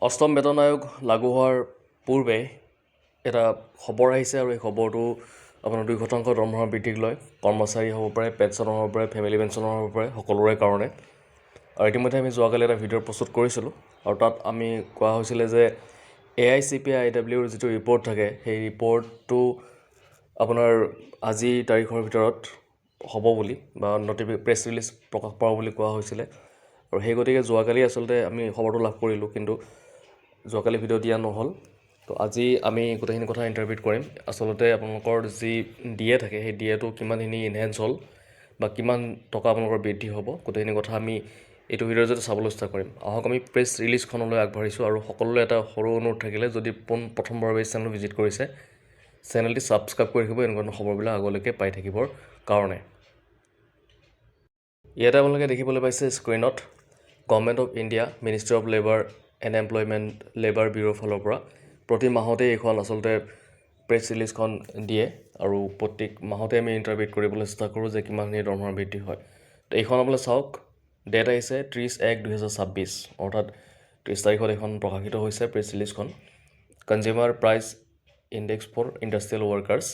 অষ্টম বেতন আয়োগ লাগু হোৱাৰ পূৰ্বে এটা খবৰ আহিছে আৰু এই খবৰটো আপোনাৰ 2% দৰমহা বৃদ্ধিক লৈ কৰ্মচাৰী হ'ব পাৰে, পেঞ্চনৰ হ'ব পাৰে, ফেমিলি পেঞ্চনৰ হ'ব পাৰে, সকলোৰে কাৰণে। আৰু ইতিমধ্যে আমি যোৱাকালি এটা ভিডিঅ' প্ৰস্তুত কৰিছিলোঁ আৰু তাত আমি কোৱা হৈছিলে যে AICPI-IWৰ যিটো ৰিপৰ্ট থাকে সেই ৰিপৰ্টটো আপোনাৰ আজি তাৰিখৰ ভিতৰত হ'ব বুলি বা প্ৰেছ ৰিলিজ প্ৰকাশ পাব বুলি কোৱা হৈছিলে। আৰু সেই গতিকে যোৱাকালি আচলতে আমি খবৰটো লাভ কৰিলোঁ, কিন্তু যোৱাকালি ভিডিঅ' দিয়া নহ'ল। তো আজি আমি গোটেইখিনি কথা ইণ্টাৰভিউ কৰিম। আচলতে আপোনালোকৰ যি DA থাকে সেই DAটো কিমানখিনি ইনহেঞ্চ হ'ল বা কিমান টকা আপোনালোকৰ বৃদ্ধি হ'ব, গোটেইখিনি কথা আমি এইটো ভিডিঅ'ৰ জৰিয়তে চাবলৈ চেষ্টা কৰিম। আহক আমি প্ৰেছ ৰিলিজখনলৈ আগবাঢ়িছোঁ আৰু সকলোলৈ এটা সৰু অনুৰোধ থাকিলে যদি প্ৰথমবাৰৰ এই চেনেল ভিজিট কৰিছে, চেনেলটি ছাবস্ক্ৰাইব কৰি ৰাখিব এনেকুৱা ধৰণৰ খবৰবিলাক আগলৈকে পাই থাকিবৰ কাৰণে। ইয়াতে আপোনালোকে দেখিবলৈ পাইছে স্ক্ৰীণত government of India, ministry of labour and employment labour ব্যুৰৰ ফালৰ পৰা প্ৰতি মাহতে এইখন আচলতে প্ৰেছ ৰিলিজখন দিয়ে আৰু প্ৰত্যেক মাহতে আমি ইণ্টাৰভিউ কৰিবলৈ চেষ্টা কৰোঁ যে কিমানখিনি দৰমহা বৃদ্ধি হয়। তো এইখন আপোনালোকে চাওক, ডেট আহিছে 30/1/2026, অৰ্থাৎ 30 তাৰিখত এইখন প্ৰকাশিত হৈছে প্ৰেছ ৰিলিজখন। Consumer price index for industrial workers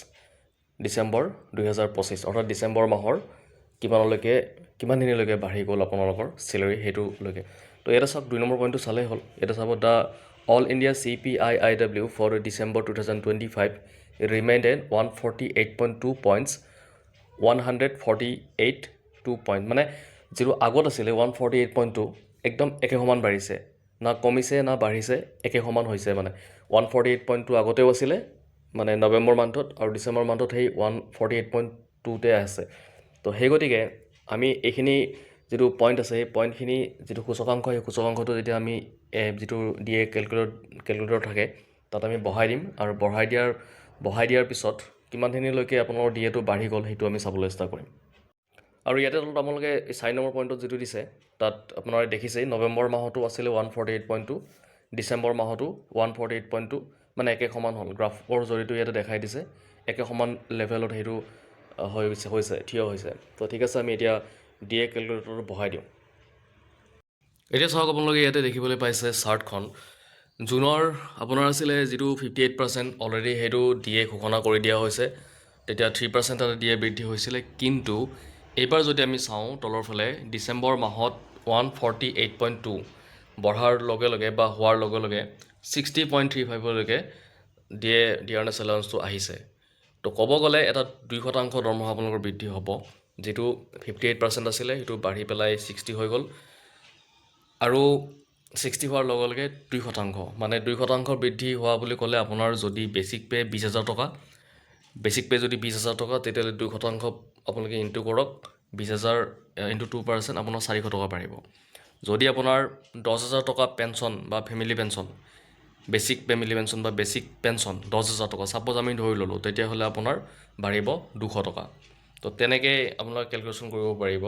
December 2025, অৰ্থাৎ ডিচেম্বৰ মাহৰ কিমানদিনলৈকে বাঢ়ি গ'ল আপোনালোকৰ চেলাৰী সেইটোলৈকে। তো ইয়াতে চাওক 2 নম্বৰ পইণ্টটো চালেই হ'ল। ইয়াতে চাব the all India CPI-IW for December 2025 remained at 148.2 points, 148.2 point, মানে যিটো আগত আছিলে 148.2 একদম একে সমান বাঢ়িছে, না কমিছে না বাঢ়িছে, একে সমান হৈছে। মানে 148.2 আগতেও আছিলে মানে নৱেম্বৰ মান্থত, আৰু ডিচেম্বৰ মান্থত সেই 148.2তে আছে। তো সেই গতিকে আমি এইখিনি যিটো পইণ্ট আছে সেই পইণ্টখিনি যিটো সূচকাংশ, সেই সূচকাংশটো যেতিয়া আমি যিটো DA কেলকুলেটৰ থাকে তাত আমি বহাই দিম, আৰু বহাই দিয়াৰ পিছত কিমানখিনিলৈকে আপোনালোকৰ DAটো বাঢ়ি গ'ল সেইটো আমি চাবলৈ চেষ্টা কৰিম। আৰু ইয়াতে তলত আপোনালোকে 4 নম্বৰ পইণ্টত যিটো দিছে তাত আপোনালোকে দেখিছেই নৱেম্বৰ মাহতো আছিলে 148.2, ডিচেম্বৰ মাহতো 148.2, মানে একে সমান হ'ল। গ্ৰাফৰ জৰিয়তে ইয়াতে দেখাই দিছে একে সমান লেভেলত সেইটো থিয় হৈছে। তো ঠিক আছে, আমি এতিয়া DA কেলকুলেটৰটো বহাই দিওঁ। এতিয়া চাওক, আপোনালোকে ইয়াতে দেখিবলৈ পাইছে চাৰ্টখন। জুনৰ আপোনাৰ আছিলে যিটো 58% অলৰেডি সেইটো DA ঘোষণা কৰি দিয়া হৈছে, তেতিয়া 3% এটা DA বৃদ্ধি হৈছিলে। কিন্তু এইবাৰ যদি আমি চাওঁ তলৰ ফালে ডিচেম্বৰ মাহত 148.2 বঢ়াৰ লগে লগে বা হোৱাৰ লগে লগে 60.35লৈকে ডিয়াৰনেছ এলাউন্সটো আহিছে। তো ক'ব গ'লে এটা 2% দৰমহা আপোনালোকৰ বৃদ্ধি হ'ব, যিটো 58% আছিলে সেইটো বাঢ়ি পেলাই 60 হৈ গ'ল, আৰু 60 হোৱাৰ লগে লগে 2%, মানে 2% বৃদ্ধি হোৱা বুলি ক'লে আপোনাৰ যদি বেচিক পে 20,000 টকা, বেচিক পে যদি 20,000 টকা, তেতিয়াহ'লে 2% আপোনালোকে ইনটু কৰক, 20,000 ইনটু 2% আপোনাৰ 400 টকা বাঢ়িব। যদি আপোনাৰ 10,000 টকা পেঞ্চন বা family pension, basic family pension বা বেচিক পেঞ্চন 10,000 টকা ছাপ'জ আমি ধৰি ল'লোঁ, তেতিয়াহ'লে আপোনাৰ বাঢ়িব 200 টকা। তো তেনেকৈ আপোনালোকে কেলকুলেশ্যন কৰিব পাৰিব।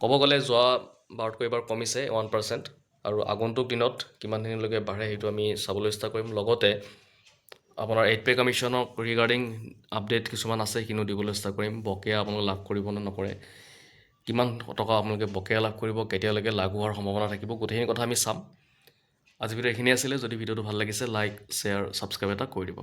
ক'ব গ'লে যোৱা বাৰতকৈ এইবাৰ কমিছে 1%, আৰু আগন্তুক দিনত কিমানখিনিলৈকে বাঢ়ে সেইটো আমি চাবলৈ চেষ্টা কৰিম। লগতে আপোনাৰ 8 পে কমিশ্যনক ৰিগাৰ্ডিং আপডেট কিছুমান আছে, সেইখিনিও দিবলৈ চেষ্টা কৰিম। বকেয়া আপোনালোকে লাভ কৰিব নে নকৰে, কিমান টকা আপোনালোকে বকেয়া লাভ কৰিব, কেতিয়ালৈকে লাগু হোৱাৰ সম্ভাৱনা থাকিব, গোটেইখিনি কথা আমি চাম। আজি ভিডিঅ' এইখিনি আছিলে। যদি ভিডিঅ'টো ভাল লাগিছে লাইক, শ্বেয়াৰ, ছাবস্ক্ৰাইব এটা কৰি দিব।